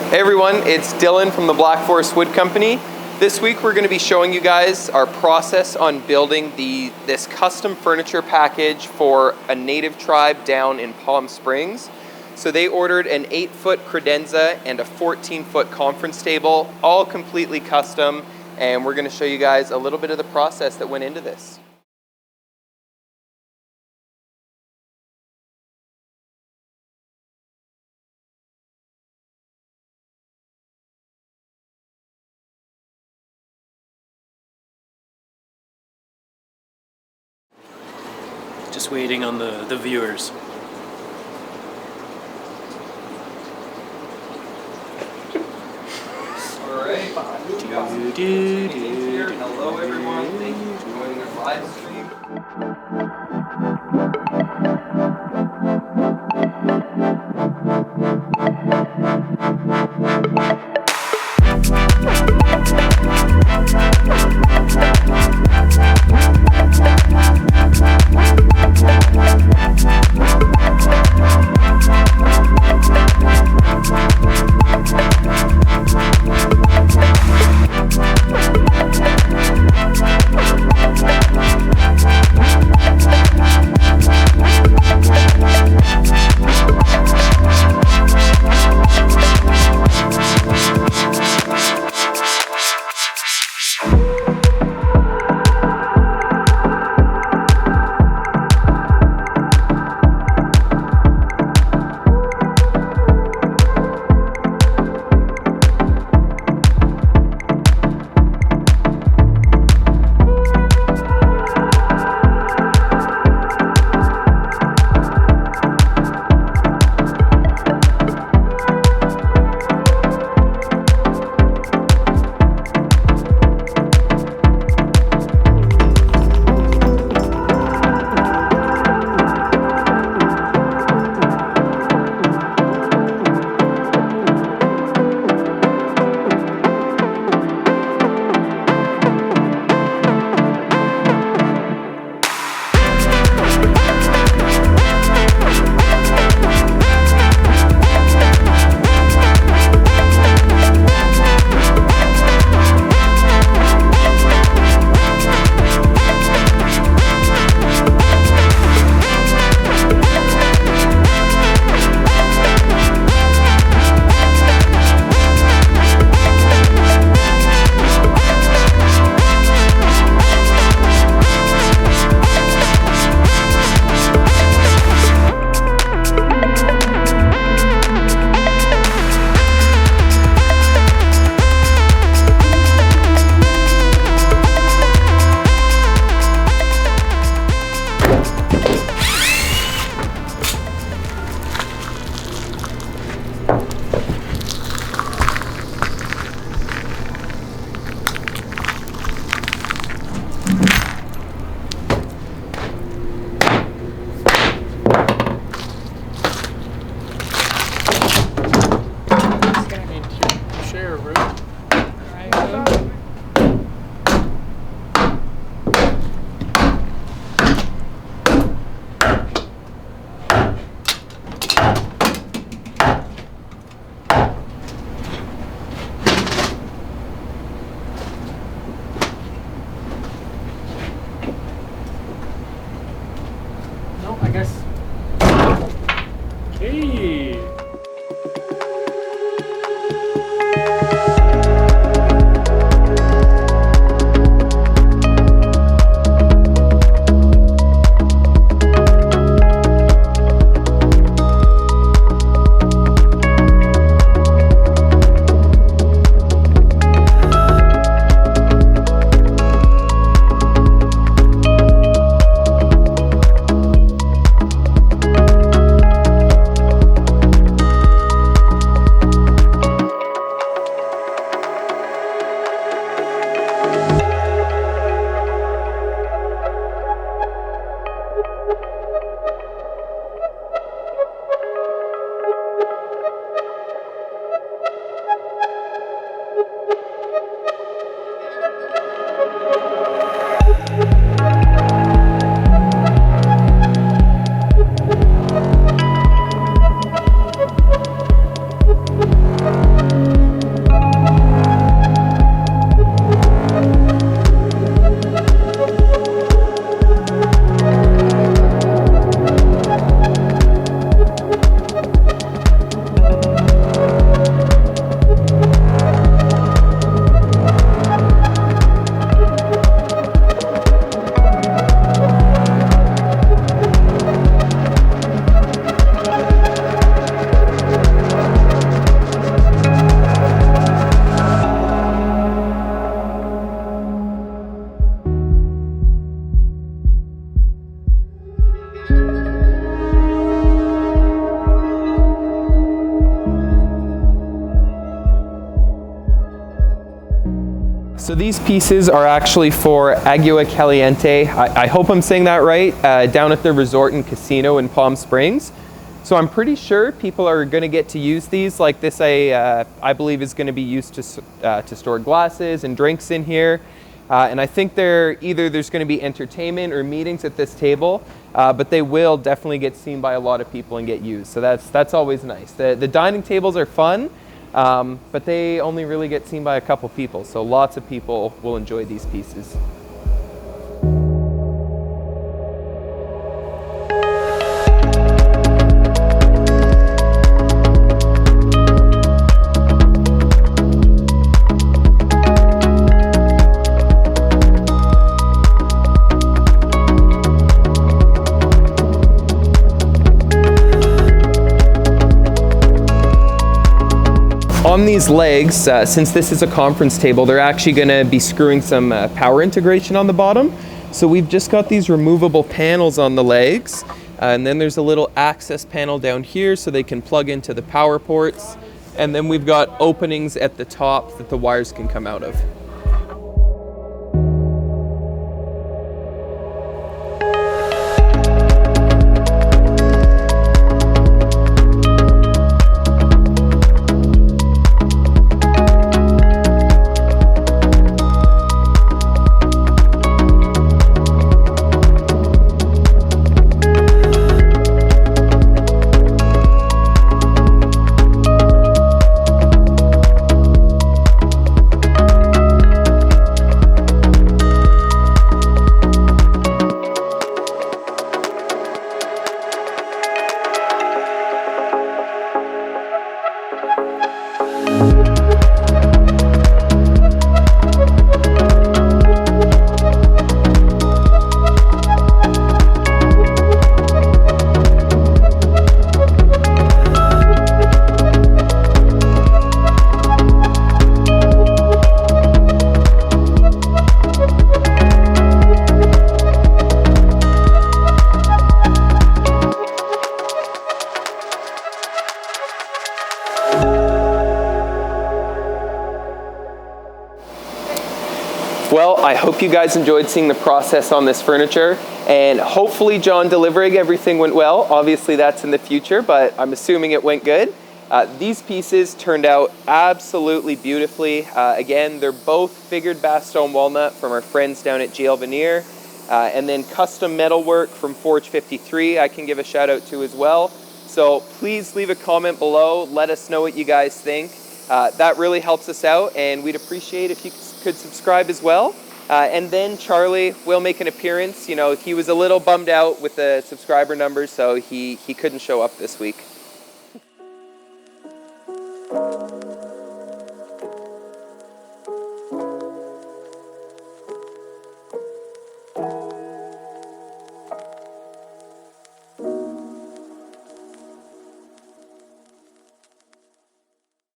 Hey everyone, it's Dylan from the Black Forest Wood Company. This week we're going to be showing you guys our process on building this custom furniture package for a native tribe down in Palm Springs. So they ordered an 8-foot credenza and a 14-foot conference table, all completely custom, and we're going to show you guys a little bit of the process that went into this. Just waiting on the viewers. Alright, we've got some here. Hello everyone, thank you for joining our live stream. So these pieces are actually for Agua Caliente. I hope I'm saying that right, down at the resort and casino in Palm Springs. So I'm pretty sure people are going to get to use these. Like this, I believe is going to be used to store glasses and drinks in here. And I think there's going to be entertainment or meetings at this table, but they will definitely get seen by a lot of people and get used. So that's always nice. The dining tables are fun. But they only really get seen by a couple people, so lots of people will enjoy these pieces. On these legs, since this is a conference table, they're actually going to be screwing some power integration on the bottom. So we've just got these removable panels on the legs, and then there's a little access panel down here so they can plug into the power ports. And then we've got openings at the top that the wires can come out of. Well, I hope you guys enjoyed seeing the process on this furniture, and hopefully John delivering everything went well. Obviously that's in the future, but I'm assuming it went good. These pieces turned out absolutely beautifully. Again, they're both figured Bastogne walnut from our friends down at GL Veneer, and then custom metalwork from Forge 53 I can give a shout out to as well. So please leave a comment below, let us know what you guys think. That really helps us out, and we'd appreciate if you could subscribe as well. And then Charlie will make an appearance. You know, he was a little bummed out with the subscriber numbers, so he couldn't show up this week.